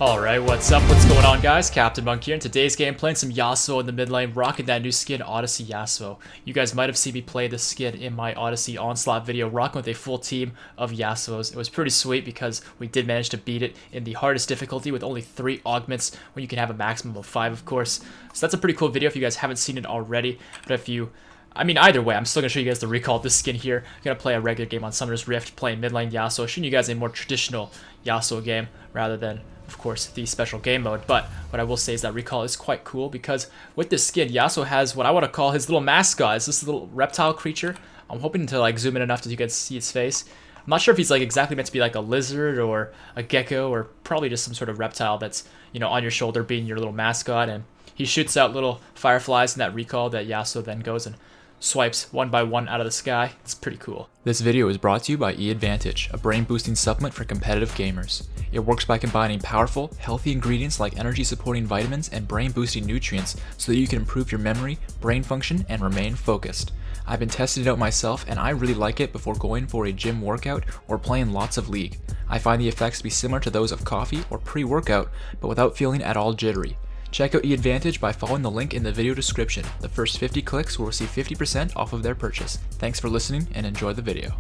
Alright, what's up? What's going on, guys? CaptainMonk here. In today's game, playing some Yasuo in the mid lane, rocking that new skin, Odyssey Yasuo. You guys might have seen me play this skin in my Odyssey Onslaught video, rocking with a full team of Yasuos. It was pretty sweet because we did manage to beat it in the hardest difficulty with only 3 augments, when you can have a maximum of 5, of course. So that's a pretty cool video if you guys haven't seen it already. But if you... either way, I'm still going to show you guys the recall of this skin here. I'm going to play a regular game on Summoner's Rift, playing mid lane Yasuo, showing you guys a more traditional Yasuo game rather than, of course, the special game mode. But what I will say is that recall is quite cool because with this skin, Yasuo has what I want to call his little mascot. It's this little reptile creature. I'm hoping to like zoom in enough so you guys see his face. I'm not sure if he's like exactly meant to be like a lizard or a gecko or probably just some sort of reptile that's, you know, on your shoulder being your little mascot. And he shoots out little fireflies in that recall that Yasuo then goes and swipes one by one out of the sky. It's pretty cool. This video is brought to you by Advantage, a brain-boosting supplement for competitive gamers. It works by combining powerful, healthy ingredients like energy-supporting vitamins and brain-boosting nutrients so that you can improve your memory, brain function, and remain focused. I've been testing it out myself and I really like it before going for a gym workout or playing lots of League. I find the effects to be similar to those of coffee or pre-workout, but without feeling at all jittery. Check out Advantage by following the link in the video description. The first 50 clicks will receive 50% off of their purchase. Thanks for listening and enjoy the video.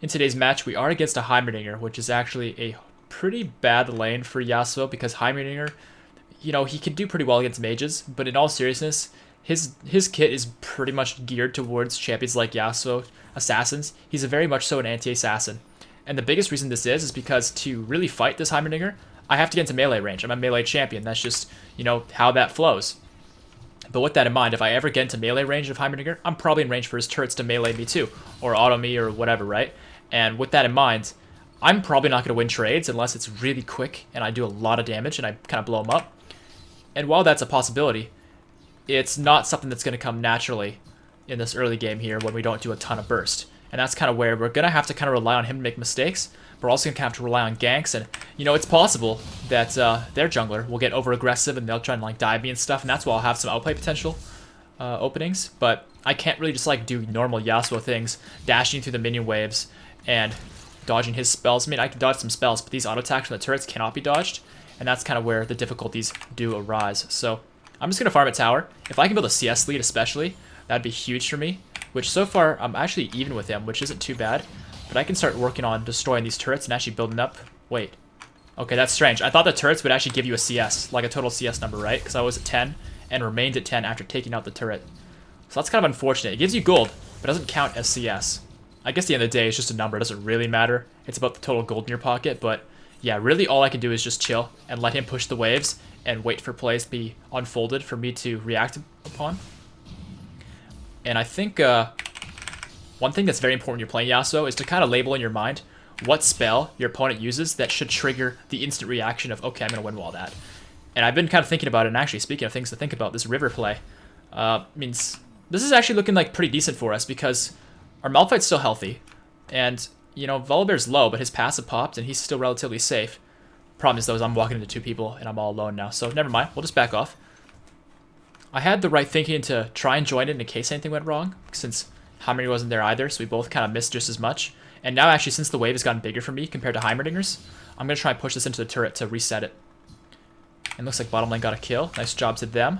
In today's match, we are against a Heimerdinger, which is actually a pretty bad lane for Yasuo because Heimerdinger, you know, he can do pretty well against mages, but in all seriousness, his kit is pretty much geared towards champions like Yasuo, assassins. He's a very much so an anti-assassin. And the biggest reason this is because to really fight this Heimerdinger, I have to get into melee range. I'm a melee champion. That's just, you know, how that flows. But with that in mind, if I ever get into melee range of Heimerdinger, I'm probably in range for his turrets to melee me too, or auto me or whatever, right? And with that in mind, I'm probably not going to win trades unless it's really quick and I do a lot of damage and I kind of blow him up. And while that's a possibility, it's not something that's going to come naturally in this early game here when we don't do a ton of burst. And that's kind of where we're going to have to kind of rely on him to make mistakes. We're also going to have to rely on ganks, and, you know, it's possible that their jungler will get over-aggressive and they'll try and, like, dive me and stuff, and that's why I'll have some outplay potential openings. But I can't really just, like, do normal Yasuo things, dashing through the minion waves and dodging his spells. I can dodge some spells, but these auto attacks from the turrets cannot be dodged, and that's kind of where the difficulties do arise. So I'm just going to farm a tower. If I can build a CS lead especially, that'd be huge for me, which so far I'm actually even with him, which isn't too bad. But I can start working on destroying these turrets and actually building up. Wait. Okay, that's strange. I thought the turrets would actually give you a CS, like a total CS number, right? Because I was at 10 and remained at 10 after taking out the turret. So that's kind of unfortunate. It gives you gold, but doesn't count as CS. I guess at the end of the day, it's just a number. It doesn't really matter. It's about the total gold in your pocket. But yeah, really all I can do is just chill and let him push the waves and wait for plays to be unfolded for me to react upon. And I think... one thing that's very important when you're playing Yasuo is to kind of label in your mind what spell your opponent uses that should trigger the instant reaction of, okay, I'm going to win wall that. And I've been kind of thinking about it, and actually, speaking of things to think about, this river play means this is actually looking like pretty decent for us because our Malphite's still healthy, and, you know, Volibear's low, but his passive popped, and he's still relatively safe. Problem is, though, is I'm walking into 2 people, and I'm all alone now, so never mind. We'll just back off. I had the right thinking to try and join it in case anything went wrong, since Heimerdinger wasn't there either, so we both kind of missed just as much. And now, actually, since the wave has gotten bigger for me compared to Heimerdinger's, I'm going to try and push this into the turret to reset it. And looks like bottom lane got a kill. Nice job to them.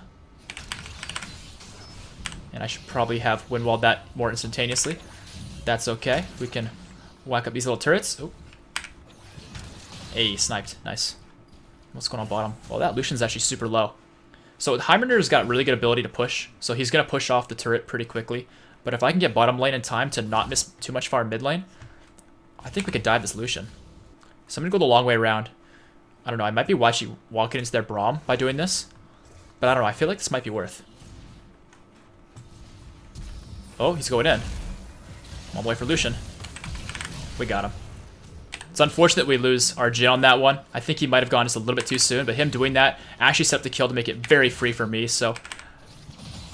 And I should probably have windwalled that more instantaneously. That's okay. We can whack up these little turrets. Oh. Hey, sniped. Nice. What's going on bottom? Well, that Lucian's actually super low. So Heimerdinger's got really good ability to push, so he's going to push off the turret pretty quickly. But if I can get bottom lane in time to not miss too much far mid lane, I think we could dive this Lucian. So I'm going to go the long way around. I don't know, I might be walking into their Braum by doing this. But I don't know, I feel like this might be worth. Oh, he's going in. I'm all the way for Lucian. We got him. It's unfortunate we lose our Jin on that one. I think he might have gone just a little bit too soon, but him doing that actually set up the kill to make it very free for me, so...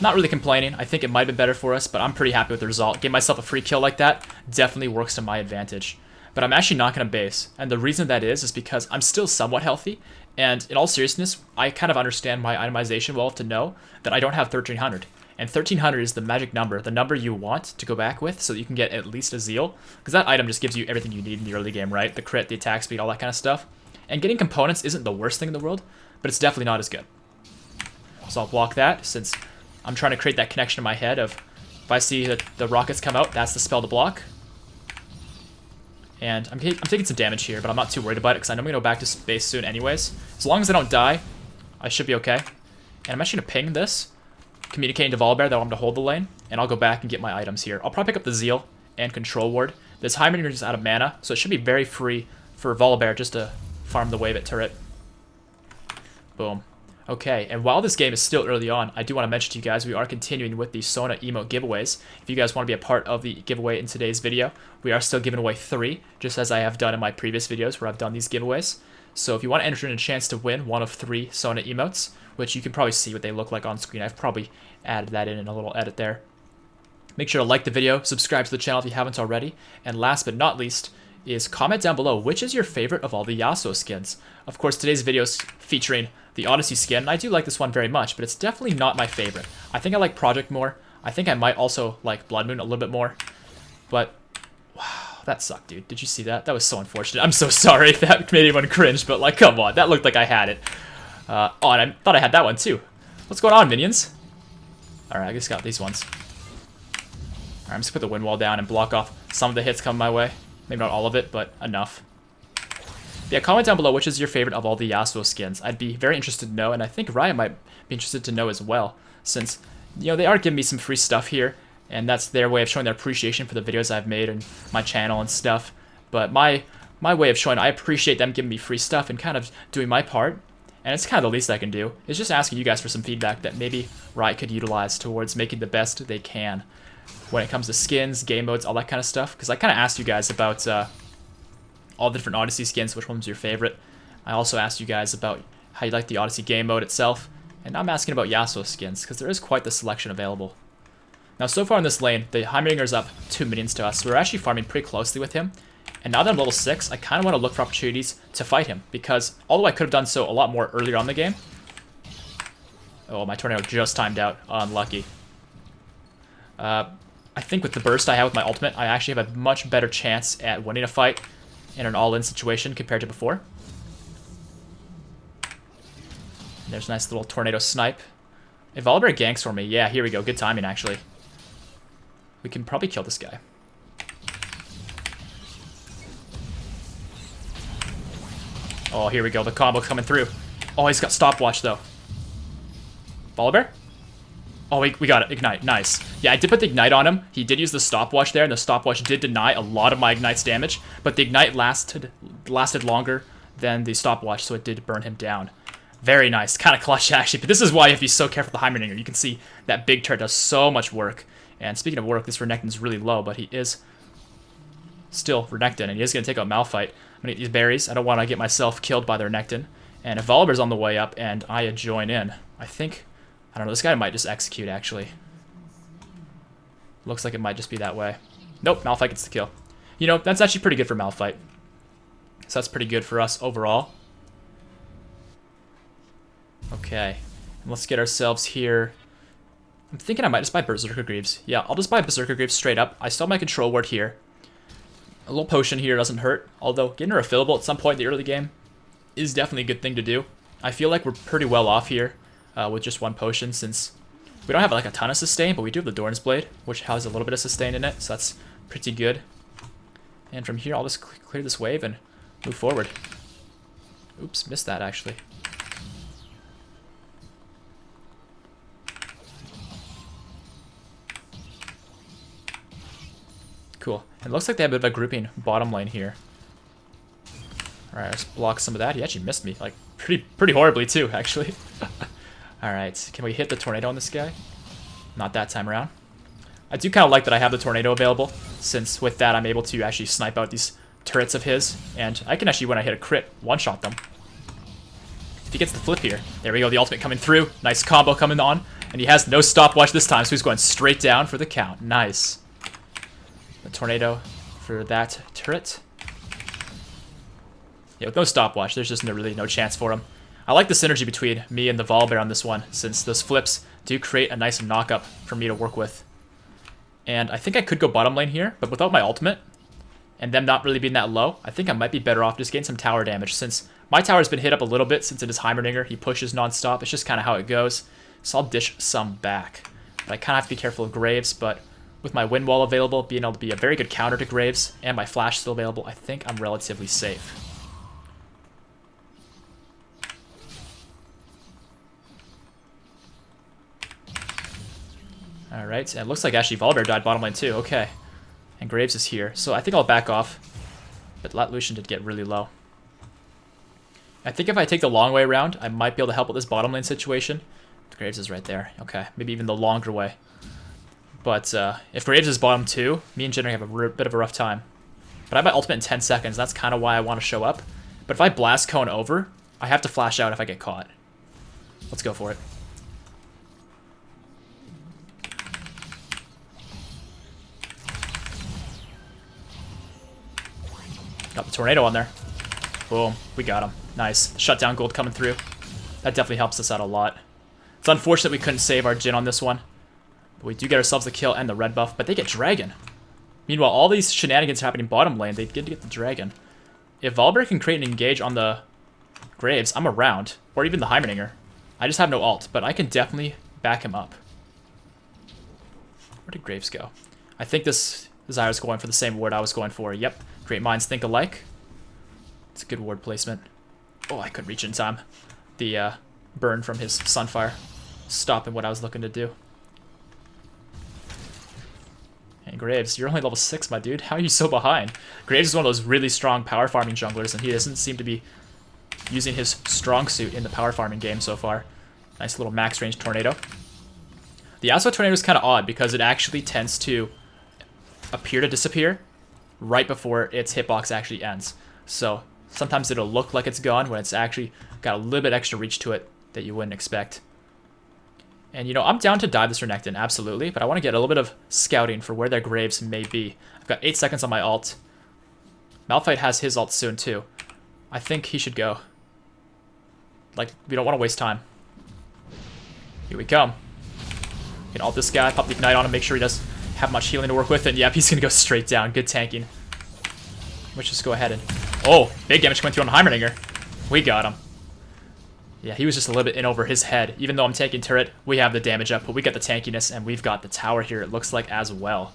not really complaining. I think it might have been better for us, but I'm pretty happy with the result. Give myself a free kill like that definitely works to my advantage. But I'm actually not going to base, and the reason that is because I'm still somewhat healthy, and in all seriousness, I kind of understand my itemization well to know that I don't have 1300. And 1300 is the magic number, the number you want to go back with so that you can get at least a Zeal, because that item just gives you everything you need in the early game, right? The crit, the attack speed, all that kind of stuff. And getting components isn't the worst thing in the world, but it's definitely not as good. So I'll block that, since I'm trying to create that connection in my head of, if I see that the rockets come out, that's the spell to block. And I'm taking some damage here, but I'm not too worried about it, because I know I'm going to go back to space soon anyways. As long as I don't die, I should be okay. And I'm actually going to ping this, communicating to Volibear that I want him to hold the lane, and I'll go back and get my items here. I'll probably pick up the Zeal and Control Ward. This Heimerdinger is out of mana, so it should be very free for Volibear just to farm the Wave It turret. Boom. Okay, and while this game is still early on, I do want to mention to you guys we are continuing with the Sona Emote giveaways. If you guys want to be a part of the giveaway in today's video, we are still giving away 3, just as I have done in my previous videos where I've done these giveaways. So if you want to enter in a chance to win one of 3 Sona Emotes, which you can probably see what they look like on screen, I've probably added that in a little edit there. Make sure to like the video, subscribe to the channel if you haven't already, and last but not least, is comment down below which is your favorite of all the Yasuo skins. Of course, today's video is featuring the Odyssey skin, and I do like this one very much, but it's definitely not my favorite. I think I like Project more. I think I might also like Blood Moon a little bit more, but wow, that sucked, dude. Did you see that? That was so unfortunate. I'm so sorry if that made anyone cringe, but like, come on, that looked like I had it. Oh, and I thought I had that one too. What's going on, minions? Alright, I just got these ones. Alright, I'm just gonna put the wind wall down and block off some of the hits coming my way. Maybe not all of it, but enough. Yeah, comment down below which is your favorite of all the Yasuo skins. I'd be very interested to know, and I think Riot might be interested to know as well, since, you know, they are giving me some free stuff here, and that's their way of showing their appreciation for the videos I've made and my channel and stuff. But my way of showing I appreciate them giving me free stuff and kind of doing my part, and it's kind of the least I can do, is just asking you guys for some feedback that maybe Riot could utilize towards making the best they can when it comes to skins, game modes, all that kind of stuff. Because I kind of asked you guys about all the different Odyssey skins, which one's your favorite. I also asked you guys about how you like the Odyssey game mode itself, and now I'm asking about Yasuo skins, because there is quite the selection available. Now, so far in this lane, the Heimerdinger's up 2 minions to us, so we're actually farming pretty closely with him. And now that I'm level 6, I kind of want to look for opportunities to fight him, because although I could have done so a lot more earlier on in the game... Oh, my tornado just timed out. Unlucky. I think with the burst I have with my ultimate, I actually have a much better chance at winning a fight in an all-in situation compared to before. And there's a nice little tornado snipe. If Volibear ganks for me, yeah, here we go. Good timing, actually. We can probably kill this guy. Oh, here we go. The combo coming through. Oh, he's got stopwatch, though. Volibear? Oh, we got it. Ignite. Nice. Yeah, I did put the Ignite on him. He did use the stopwatch there, and the stopwatch did deny a lot of my Ignite's damage, but the Ignite lasted longer than the stopwatch, so it did burn him down. Very nice. Kind of clutch, actually, but this is why you have to be so careful with the Heimerdinger. You can see that big turret does so much work. And speaking of work, this Renekton's really low, but he is still Renekton, and he is going to take out Malphite. I'm going to get these berries. I don't want to get myself killed by the Renekton. And if Volibear's on the way up and I join in, I think... I don't know, this guy might just execute, actually. Looks like it might just be that way. Nope, Malphite gets the kill. You know, that's actually pretty good for Malphite. So that's pretty good for us overall. Okay, and let's get ourselves here. I'm thinking I might just buy Berserker Greaves. Yeah, I'll just buy Berserker Greaves straight up. I still have my control ward here. A little potion here doesn't hurt, although getting her refillable at some point in the early game is definitely a good thing to do. I feel like we're pretty well off here. With just one potion, since we don't have like a ton of sustain, but we do have the Dorn's Blade, which has a little bit of sustain in it, so that's pretty good. And from here, I'll just clear this wave and move forward. Oops, missed that actually. Cool. It looks like they have a bit of a grouping bottom lane here. Alright, let's block some of that. He actually missed me, like, pretty horribly too, actually. Alright, can we hit the tornado on this guy? Not that time around. I do kind of like that I have the tornado available, since with that I'm able to actually snipe out these turrets of his, and I can actually, when I hit a crit, one-shot them. If he gets the flip here, there we go, the ultimate coming through, nice combo coming on, and he has no stopwatch this time, so he's going straight down for the count. Nice. The tornado for that turret. Yeah, with no stopwatch, there's just really no chance for him. I like the synergy between me and the Volibear on this one, since those flips do create a nice knock-up for me to work with. And I think I could go bottom lane here, but without my ultimate, and them not really being that low, I think I might be better off just getting some tower damage, since my tower's been hit up a little bit since it is Heimerdinger. He pushes nonstop. It's just kind of how it goes. So I'll dish some back. But I kind of have to be careful of Graves, but with my wind wall available, being able to be a very good counter to Graves, and my flash still available, I think I'm relatively safe. Alright, and it looks like actually Volibear died bottom lane too. Okay. And Graves is here. So I think I'll back off. But that Lucian did get really low. I think if I take the long way around, I might be able to help with this bottom lane situation. Graves is right there. Okay, maybe even the longer way. But if Graves is bottom 2, me and Jinder have a bit of a rough time. But I have my ultimate in 10 seconds. That's kind of why I want to show up. But if I blast cone over, I have to flash out if I get caught. Let's go for it. Got the tornado on there. Boom. We got him. Nice. Shutdown gold coming through. That definitely helps us out a lot. It's unfortunate we couldn't save our Jhin on this one. But we do get ourselves the kill and the red buff. But they get dragon. Meanwhile, all these shenanigans happening bottom lane, they get to get the dragon. If Volibear can create an engage on the Graves, I'm around. Or even the Heimerdinger. I just have no ult, but I can definitely back him up. Where did Graves go? I think this Zyra's going for the same ward I was going for. Yep. Great minds think alike. It's a good ward placement. Oh, I couldn't reach in time. The burn from his Sunfire stopping what I was looking to do. And Graves, you're only level 6, my dude. How are you so behind? Graves is one of those really strong power farming junglers, and he doesn't seem to be using his strong suit in the power farming game so far. Nice little max range tornado. The Yasuo tornado is kind of odd because it actually tends to appear to disappear right before its hitbox actually ends. So sometimes it'll look like it's gone when it's actually got a little bit extra reach to it that you wouldn't expect. And you know, I'm down to dive this Renekton, absolutely, but I want to get a little bit of scouting for where their Graves may be. I've got 8 seconds on my ult. Malphite has his ult soon too. I think he should go. Like, we don't want to waste time. Here we come. We can ult this guy, pop the Ignite on him, make sure he doesn't have much healing to work with, and yep, he's gonna go straight down. Good tanking. Let's just go ahead and... Oh, big damage coming through on Heimerdinger. We got him. Yeah, he was just a little bit in over his head. Even though I'm tanking turret, we have the damage up, but we got the tankiness, and we've got the tower here, it looks like, as well.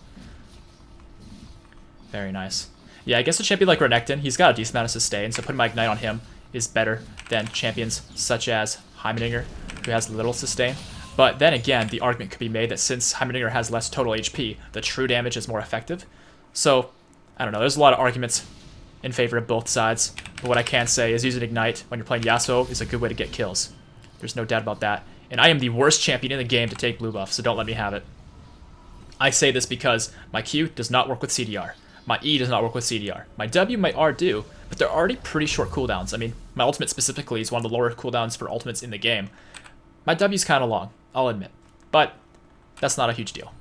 Very nice. Yeah, I guess a champion like Renekton, he's got a decent amount of sustain, so putting my Ignite on him is better than champions such as Heimerdinger, who has little sustain. But then again, the argument could be made that since Heimerdinger has less total HP, the true damage is more effective. So, I don't know, there's a lot of arguments in favor of both sides. But what I can say is using Ignite when you're playing Yasuo is a good way to get kills. There's no doubt about that. And I am the worst champion in the game to take blue buff, so don't let me have it. I say this because my Q does not work with CDR. My E does not work with CDR. My W, my R do, but they're already pretty short cooldowns. I mean, my ultimate specifically is one of the lower cooldowns for ultimates in the game. My W's kind of long, I'll admit, but that's not a huge deal.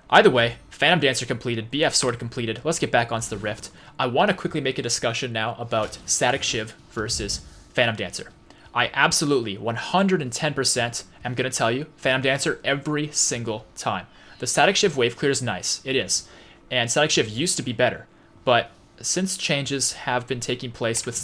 Either way, Phantom Dancer completed, BF Sword completed. Let's get back onto the Rift. I want to quickly make a discussion now about Static Shiv versus Phantom Dancer. I absolutely, 110% am going to tell you Phantom Dancer every single time. The Static Shiv wave clear is nice, it is. And Static Shiv used to be better, but since changes have been taking place with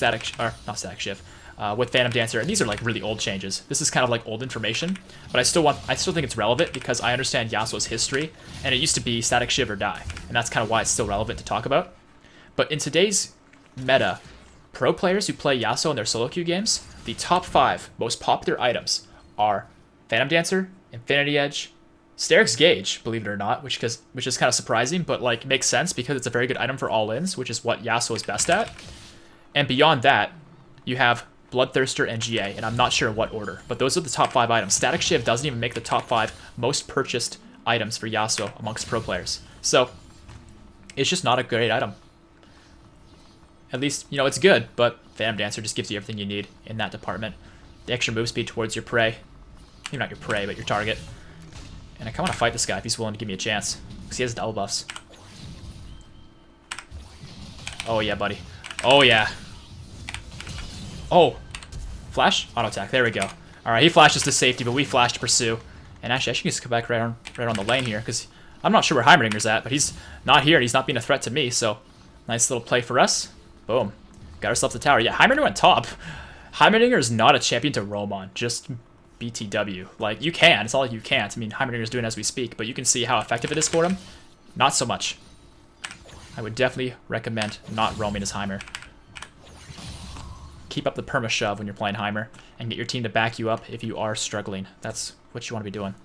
with Phantom Dancer, and these are like really old changes. This is kind of like old information, but I still think it's relevant because I understand Yasuo's history, and it used to be Static Shiv or die, and that's kind of why it's still relevant to talk about. But in today's meta, pro players who play Yasuo in their solo queue games, the top 5 most popular items are Phantom Dancer, Infinity Edge, Steric's Gauge, believe it or not, which is kind of surprising, but like makes sense because it's a very good item for all-ins, which is what Yasuo is best at. And beyond that, you have Bloodthirster and GA, and I'm not sure in what order, but those are the top 5 items. Static Shiv doesn't even make the top 5 most purchased items for Yasuo amongst pro players. So, it's just not a great item. At least, you know, it's good, but Phantom Dancer just gives you everything you need in that department. The extra move speed towards your prey. Maybe not your prey, but your target. And I kind of want to fight this guy if he's willing to give me a chance, because he has double buffs. Oh yeah, buddy. Oh yeah. Oh. Flash? Auto attack. There we go. Alright, he flashes to safety, but we flash to pursue. And actually, I should just come back right on the lane here, because I'm not sure where Heimerdinger's at, but he's not here, and he's not being a threat to me, so Nice little play for us. Boom. Got ourselves the tower. Yeah, Heimerdinger went top. Heimerdinger is not a champion to roam on. Just BTW. Like, you can. It's all like you can't. I mean, Heimerdinger's doing as we speak, but you can see how effective it is for him. Not so much. I would definitely recommend not roaming as Heimer. Keep up the perma shove when you're playing Heimer, and get your team to back you up if you are struggling. That's what you want to be doing.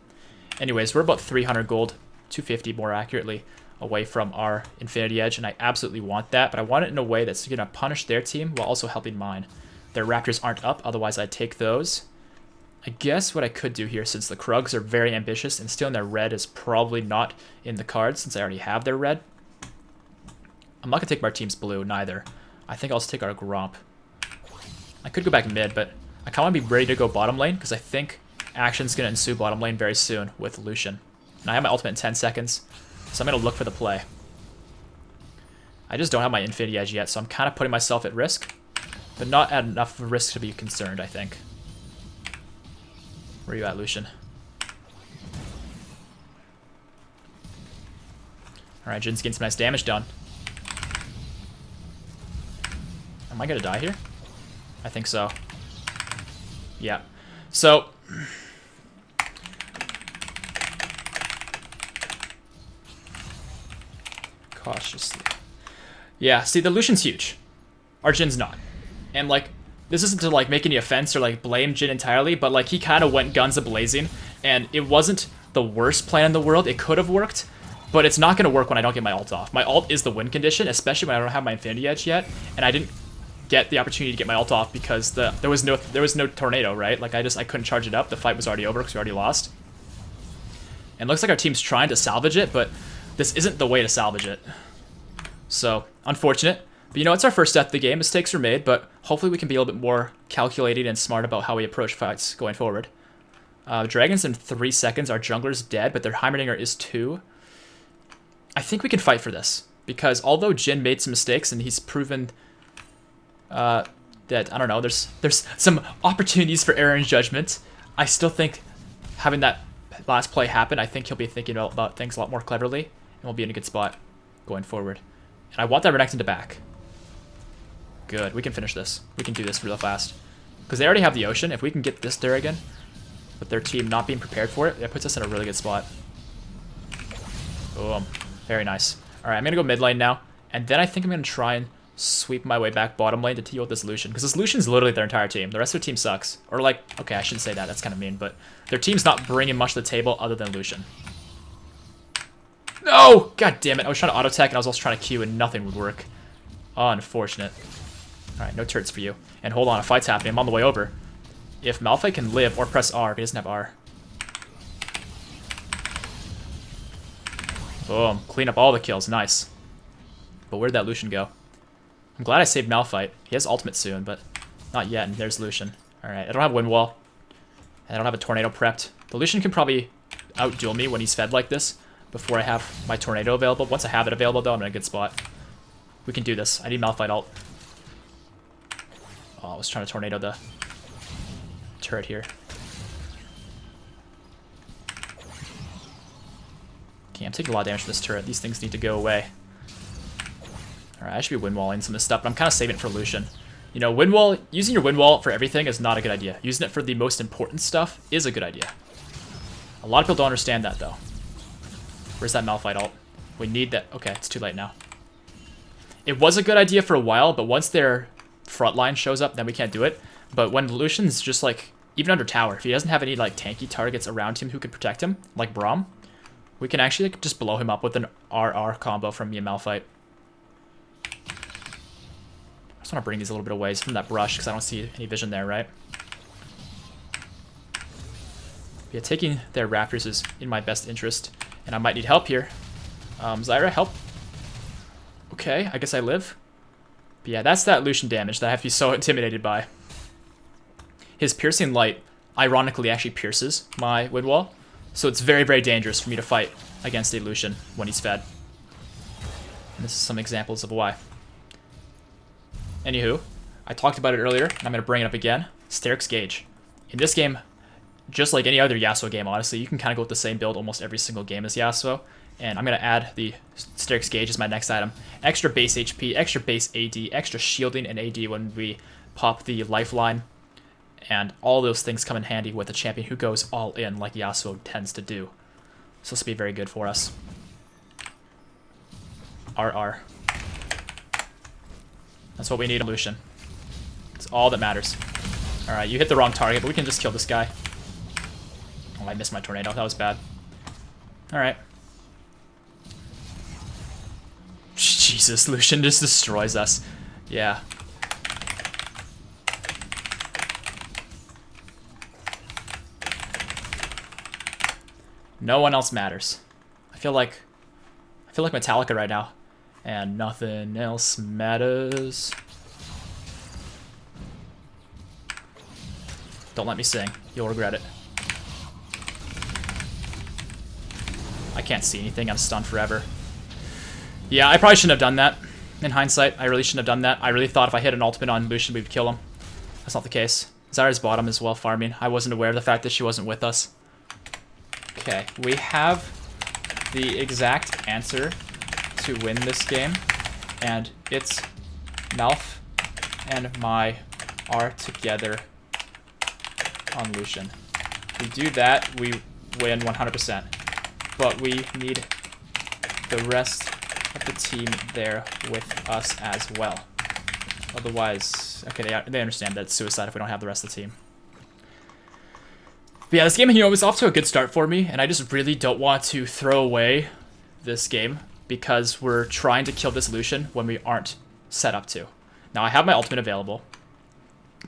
Anyways, we're about 300 gold, 250 more accurately, away from our Infinity Edge, and I absolutely want that, but I want it in a way that's going to punish their team while also helping mine. Their Raptors aren't up, otherwise I'd take those. I guess what I could do here, since the Krugs are very ambitious and stealing their red is probably not in the cards since I already have their red. I'm not going to take my team's blue, neither. I think I'll just take our Gromp. I could go back mid, but I kind of want to be ready to go bottom lane because I think action's going to ensue bottom lane very soon with Lucian. And I have my ultimate in 10 seconds, so I'm going to look for the play. I just don't have my Infinity Edge yet, so I'm kind of putting myself at risk, but not at enough risk to be concerned, I think. Where are you at, Lucian? Alright, Jin's getting some nice damage done. Am I going to die here? I think so. Yeah. So... cautiously. Yeah, see, the Lucian's huge. Our Jin's not. And, like, this isn't to, like, make any offense or, like, blame Jin entirely, but, like, he kind of went guns a-blazing, and it wasn't the worst plan in the world. It could have worked, but it's not going to work when I don't get my ult off. My ult is the win condition, especially when I don't have my Infinity Edge yet, and I didn't get the opportunity to get my ult off because there was no tornado, right? Like, I couldn't charge it up. The fight was already over because we already lost. And it looks like our team's trying to salvage it, but this isn't the way to salvage it. So, unfortunate. But you know, it's our first death of the game. Mistakes were made, but hopefully we can be a little bit more calculated and smart about how we approach fights going forward. Dragon's in 3 seconds. Our jungler's dead, but their Heimerdinger is 2. I think we can fight for this, because although Jin made some mistakes and he's proven that, I don't know, there's some opportunities for error in judgment, I still think having that last play happen, I think he'll be thinking about things a lot more cleverly, and we'll be in a good spot going forward. And I want that Renekton to back. Good, we can finish this. We can do this real fast. Because they already have the ocean. If we can get this there again, with their team not being prepared for it, that puts us in a really good spot. Boom. Very nice. Alright, I'm going to go mid lane now, and then I think I'm going to try and sweep my way back bottom lane to deal with this Lucian, because this Lucian's literally their entire team. The rest of their team sucks. Or like, okay, I shouldn't say that, that's kind of mean, but their team's not bringing much to the table other than Lucian. No! God damn it, I was trying to auto-tech and I was also trying to Q and nothing would work. Unfortunate. Alright, no turrets for you. And hold on, a fight's happening, I'm on the way over. If Malphite can live, or press R if he doesn't have R. Boom, clean up all the kills, nice. But where'd that Lucian go? I'm glad I saved Malphite. He has ultimate soon, but not yet, and there's Lucian. Alright, I don't have Wind Wall. And I don't have a Tornado prepped. The Lucian can probably outduel me when he's fed like this before I have my Tornado available. Once I have it available, though, I'm in a good spot. We can do this. I need Malphite ult. Oh, I was trying to Tornado the turret here. Okay, I'm taking a lot of damage from this turret. These things need to go away. Alright, I should be wind walling some of this stuff, but I'm kind of saving it for Lucian. You know, wind wall, using your wind wall for everything is not a good idea. Using it for the most important stuff is a good idea. A lot of people don't understand that, though. Where's that Malphite ult? We need that. Okay, it's too late now. It was a good idea for a while, but once their front line shows up, then we can't do it. But when Lucian's just like, even under tower, if he doesn't have any like tanky targets around him who could protect him, like Braum, we can actually like, just blow him up with an RR combo from me and Malphite. I just want to bring these a little bit away from that brush because I don't see any vision there, right? Yeah, taking their Raptors is in my best interest, and I might need help here. Zyra, help. Okay, I guess I live. But yeah, that's that Lucian damage that I have to be so intimidated by. His Piercing Light, ironically, actually pierces my wind wall, so it's very, very dangerous for me to fight against a Lucian when he's fed. And this is some examples of why. Anywho, I talked about it earlier, and I'm going to bring it up again. Sterix Gauge. In this game, just like any other Yasuo game, honestly, you can kind of go with the same build almost every single game as Yasuo. And I'm going to add the Asterix Gauge is my next item. Extra base HP, extra base AD, extra shielding and AD when we pop the lifeline. And all those things come in handy with a champion who goes all in like Yasuo tends to do. So this will be very good for us. RR. That's what we need, Lucian. It's all that matters. Alright, you hit the wrong target, but we can just kill this guy. Oh, I missed my tornado. That was bad. Alright. Jesus, Lucian just destroys us. Yeah. No one else matters. I feel like Metallica right now. And nothing else matters. Don't let me sing. You'll regret it. I can't see anything. I'm stunned forever. Yeah, I probably shouldn't have done that. In hindsight, I really shouldn't have done that. I really thought if I hit an ultimate on Lucian, we would kill him. That's not the case. Zarya's bottom as well farming. I wasn't aware of the fact that she wasn't with us. Okay, we have the exact answer to win this game, and it's Malf and my are together on Lucian. If we do that, we win 100%. But we need the rest of the team there with us as well. Otherwise, okay, they understand that it's suicide if we don't have the rest of the team. But yeah, this game, was off to a good start for me, and I just really don't want to throw away this game because we're trying to kill this Lucian when we aren't set up to. Now, I have my ultimate available.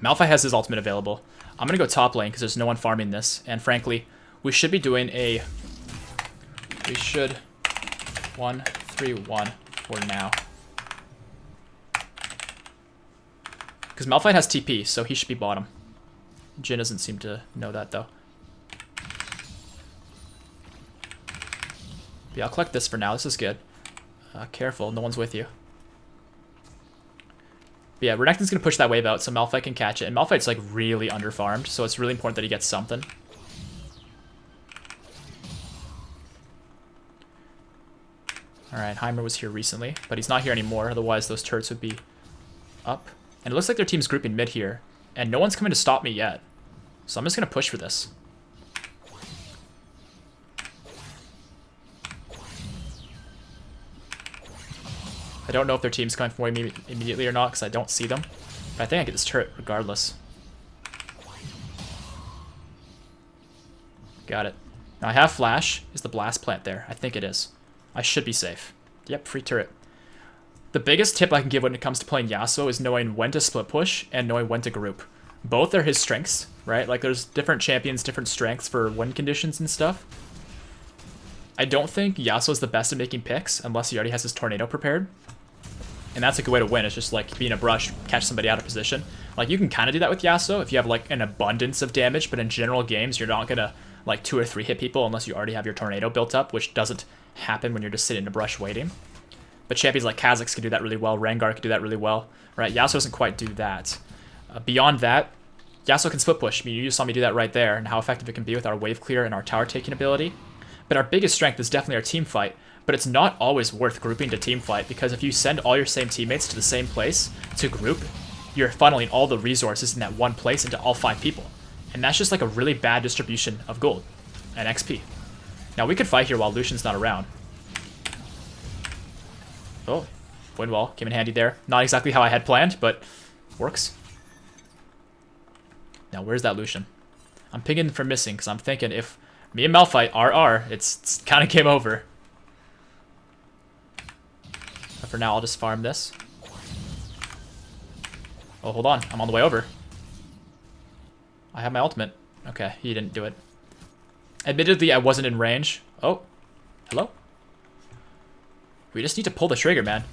Malphite has his ultimate available. I'm going to go top lane because there's no one farming this, and frankly, we should be doing a... We should 1-3-1 for now. Because Malphite has TP, so he should be bottom. Jhin doesn't seem to know that, though. Yeah, I'll collect this for now. This is good. Careful, no one's with you. But yeah, Renekton's going to push that wave out so Malphite can catch it. And Malphite's like really underfarmed, so it's really important that he gets something. Alright, Heimer was here recently, but he's not here anymore. Otherwise, those turrets would be up. And it looks like their team's grouping mid here. And no one's coming to stop me yet. So I'm just going to push for this. I don't know if their team's coming for me immediately or not because I don't see them. But I think I get this turret regardless. Got it. Now I have flash. Is the blast plant there? I think it is. I should be safe. Yep, free turret. The biggest tip I can give when it comes to playing Yasuo is knowing when to split push and knowing when to group. Both are his strengths, right? Like there's different champions, different strengths for win conditions and stuff. I don't think Yasuo's the best at making picks unless he already has his tornado prepared. And that's a good way to win. It's just like being a brush, catch somebody out of position. Like you can kind of do that with Yasuo if you have like an abundance of damage, but in general games you're not gonna like 2 or 3 hit people unless you already have your tornado built up, which doesn't happen when you're just sitting in a brush waiting. But champions like Kha'Zix can do that really well, Rengar can do that really well, right? Yasuo doesn't quite do that. Beyond that, Yasuo can split push. I mean, you just saw me do that right there and how effective it can be with our wave clear and our tower taking ability. But our biggest strength is definitely our team fight. But it's not always worth grouping to team fight because if you send all your same teammates to the same place to group, you're funneling all the resources in that one place into all 5 people. And that's just like a really bad distribution of gold and XP. Now we could fight here while Lucian's not around. Oh, wind wall came in handy there. Not exactly how I had planned, but works. Now where's that Lucian? I'm pinging for missing because I'm thinking if me and Malphite RR, it's kind of game over. But for now, I'll just farm this. Oh, hold on. I'm on the way over. I have my ultimate. Okay, he didn't do it. Admittedly, I wasn't in range. Oh, hello? We just need to pull the trigger, man.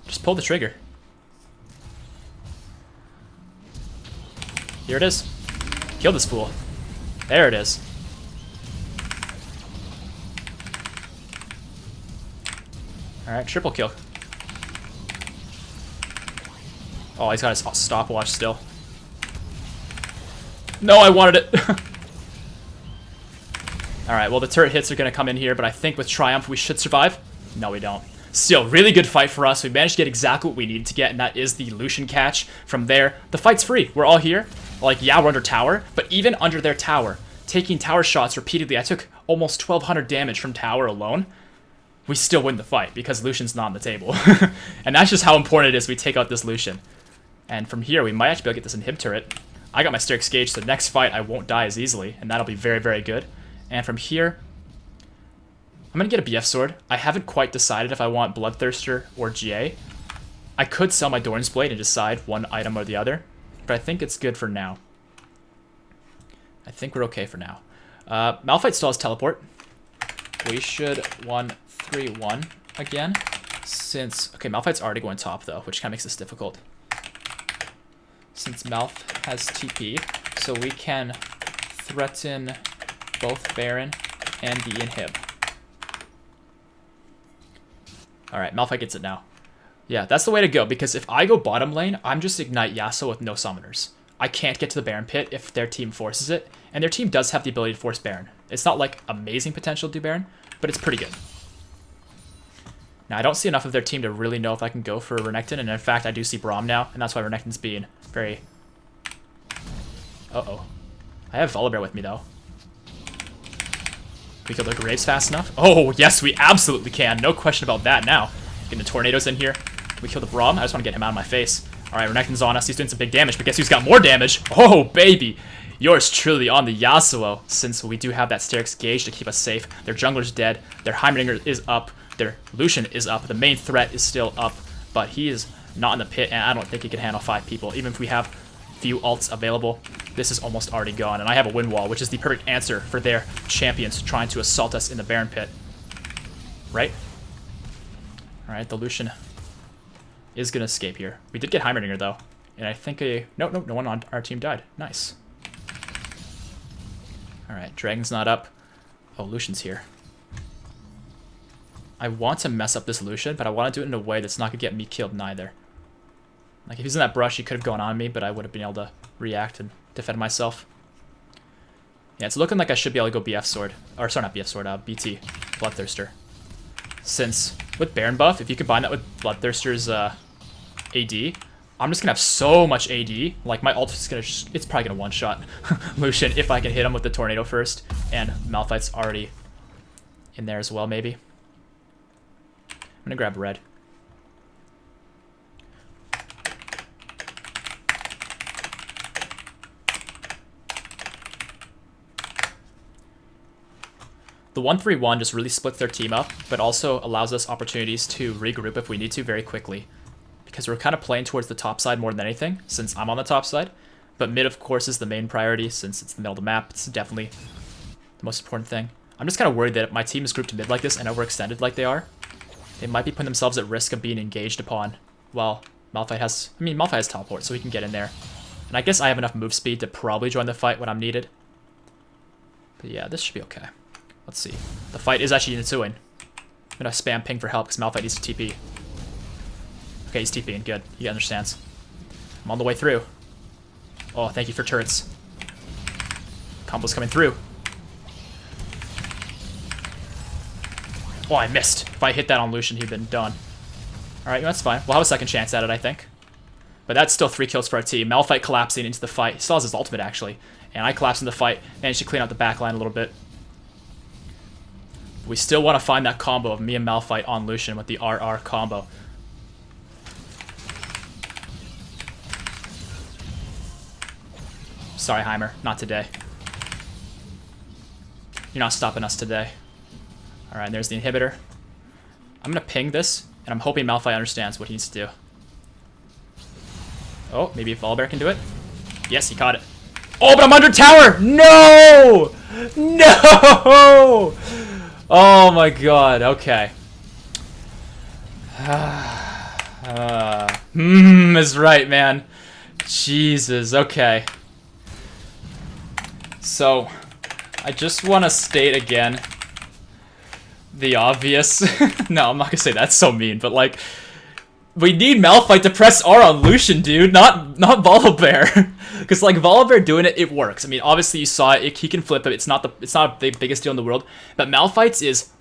Just pull the trigger. Here it is. Kill this fool. There it is. Alright, triple kill. Oh, he's got his stopwatch still. No, I wanted it. Alright, well the turret hits are going to come in here, but I think with Triumph we should survive. No, we don't. Still, really good fight for us. We managed to get exactly what we needed to get, and that is the Lucian catch. From there, the fight's free. We're all here. Like, yeah, we're under tower, but even under their tower, taking tower shots repeatedly, I took almost 1,200 damage from tower alone. We still win the fight because Lucian's not on the table. And that's just how important it is we take out this Lucian. And from here, we might actually be able to get this inhib turret. I got my Styx gauge, so next fight I won't die as easily, and that'll be very, very good. And from here, I'm going to get a BF sword. I haven't quite decided if I want Bloodthirster or GA. I could sell my Dorn's Blade and decide one item or the other, but I think it's good for now. I think we're okay for now. Malphite still has teleport. We should 1-3-1 again, since... Okay, Malphite's already going top, though, which kind of makes this difficult. Since Malph has TP, so we can threaten both Baron and the inhib. Alright, Malphite gets it now. Yeah, that's the way to go, because if I go bottom lane, I'm just Ignite Yasuo with no summoners. I can't get to the Baron pit if their team forces it, and their team does have the ability to force Baron. It's not like amazing potential to do Baron, but it's pretty good. Now, I don't see enough of their team to really know if I can go for Renekton, and in fact, I do see Braum now, and that's why Renekton's being very... Uh-oh. I have Volibear with me, though. Can we kill the Graves fast enough? Oh, yes, we absolutely can. No question about that now. Getting the Tornadoes in here. Can we kill the Braum? I just want to get him out of my face. Alright, Renekton's on us. He's doing some big damage, but guess who's got more damage? Oh, baby! Yours truly on the Yasuo, since we do have that Styx gauge to keep us safe. Their jungler's dead. Their Heimerdinger is up. Their Lucian is up. The main threat is still up, but he is not in the pit, and I don't think he can handle 5 people. Even if we have few ults available, this is almost already gone, and I have a wind wall, which is the perfect answer for their champions trying to assault us in the Baron pit. Right? Alright, the Lucian is going to escape here. We did get Heimerdinger, though, and I think no one on our team died. Nice. Alright, Dragon's not up. Oh, Lucian's here. I want to mess up this Lucian, but I want to do it in a way that's not going to get me killed neither. Like, if he's in that brush, he could have gone on me, but I would have been able to react and defend myself. Yeah, it's looking like I should be able to go BF Sword. Or, sorry, not BF Sword, BT. Bloodthirster. Since, with Baron buff, if you combine that with Bloodthirster's AD, I'm just going to have so much AD. Like, my ult is going to... It's probably going to one-shot Lucian if I can hit him with the Tornado first. And Malphite's already in there as well, maybe. I'm going to grab red. The 1-3-1 just really splits their team up, but also allows us opportunities to regroup if we need to very quickly. Because we're kind of playing towards the top side more than anything, since I'm on the top side. But mid, of course, is the main priority, since it's the middle of the map. It's definitely the most important thing. I'm just kind of worried that if my team is grouped to mid like this and overextended like they are, they might be putting themselves at risk of being engaged upon. Well, Malphite has... I mean, Malphite has teleport, so he can get in there. And I guess I have enough move speed to probably join the fight when I'm needed. But yeah, this should be okay. Let's see. The fight is actually ensuing. I'm gonna spam ping for help because Malphite needs to TP. Okay, he's TPing. Good. He understands. I'm on the way through. Oh, thank you for turrets. Combo's coming through. Oh, I missed. If I hit that on Lucian, he'd been done. Alright, that's fine. We'll have a second chance at it, I think. But that's still 3 kills for our team. Malphite collapsing into the fight. He still has his ultimate, actually. And I collapsed in the fight. Managed to clean out the backline a little bit. We still want to find that combo of me and Malphite on Lucian with the RR combo. Sorry, Heimer. Not today. You're not stopping us today. Alright, there's the inhibitor. I'm going to ping this, and I'm hoping Malphite understands what he needs to do. Oh, maybe Volibear can do it? Yes, he caught it. Oh, but I'm under tower! No! No! Oh my god, okay. Is right, man. Jesus, okay. So, I just want to state again the obvious. No, I'm not gonna say that's so mean, but like, we need Malphite to press R on Lucian, dude, not Volibear. Because like Volibear doing it, it works. I mean, obviously you saw it. He can flip it. It's not the biggest deal in the world. But Malphite's is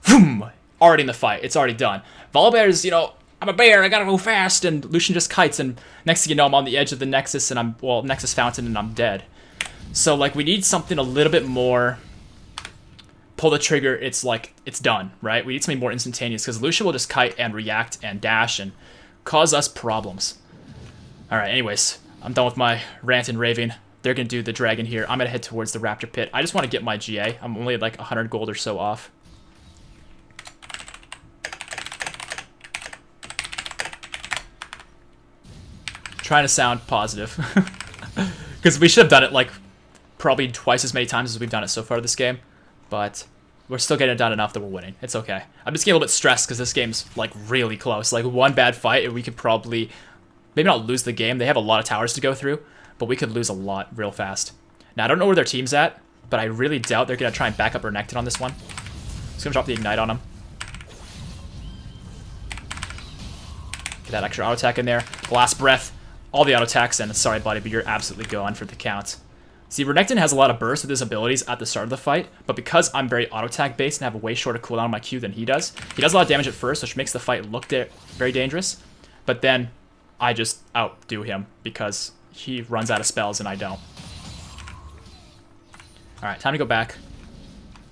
already in the fight. It's already done. Volibear's, you know, I'm a bear, I gotta go fast, and Lucian just kites, and next thing you know, I'm on the edge of the Nexus, and Nexus Fountain, and I'm dead. So, like, we need something a little bit more... Pull the trigger, it's like, it's done, right? We need something more instantaneous, because Lucian will just kite and react and dash and cause us problems. Alright, anyways, I'm done with my rant and raving. They're gonna do the dragon here. I'm gonna head towards the Raptor Pit. I just want to get my GA. I'm only like 100 gold or so off. Trying to sound positive. Because we should have done it like probably twice as many times as we've done it so far this game. But we're still getting it done enough that we're winning. It's okay. I'm just getting a little bit stressed because this game's like really close. Like one bad fight and we could probably maybe not lose the game. They have a lot of towers to go through, but we could lose a lot real fast. Now I don't know where their team's at, but I really doubt they're gonna try and back up Renekton on this one. Just gonna drop the Ignite on him. Get that extra auto attack in there. Blast Breath. All the auto attacks, and sorry buddy, but you're absolutely gone for the count. See, Renekton has a lot of burst with his abilities at the start of the fight, but because I'm very auto-attack based and have a way shorter cooldown on my Q than he does a lot of damage at first, which makes the fight look very dangerous, but then I just outdo him because he runs out of spells and I don't. Alright, time to go back.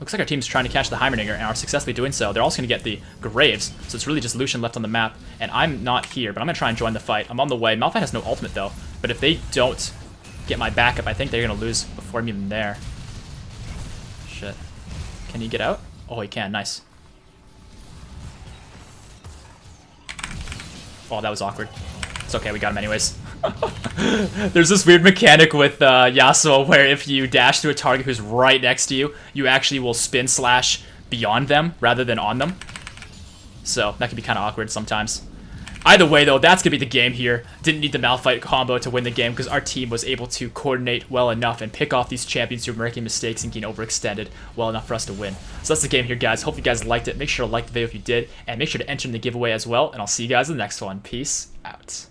Looks like our team's trying to catch the Heimerdinger and are successfully doing so. They're also going to get the Graves, so it's really just Lucian left on the map, and I'm not here, but I'm going to try and join the fight. I'm on the way. Malphite has no ultimate though, but if they don't get my backup, I think they're going to lose before I'm even there. Shit. Can he get out? Oh, he can. Nice. Oh, that was awkward. It's okay. We got him anyways. There's this weird mechanic with Yasuo where if you dash to a target who's right next to you, you actually will spin slash beyond them rather than on them. So that can be kind of awkward sometimes. Either way, though, that's going to be the game here. Didn't need the Malphite combo to win the game because our team was able to coordinate well enough and pick off these champions who were making mistakes and getting overextended well enough for us to win. So that's the game here, guys. Hope you guys liked it. Make sure to like the video if you did, and make sure to enter in the giveaway as well, and I'll see you guys in the next one. Peace out.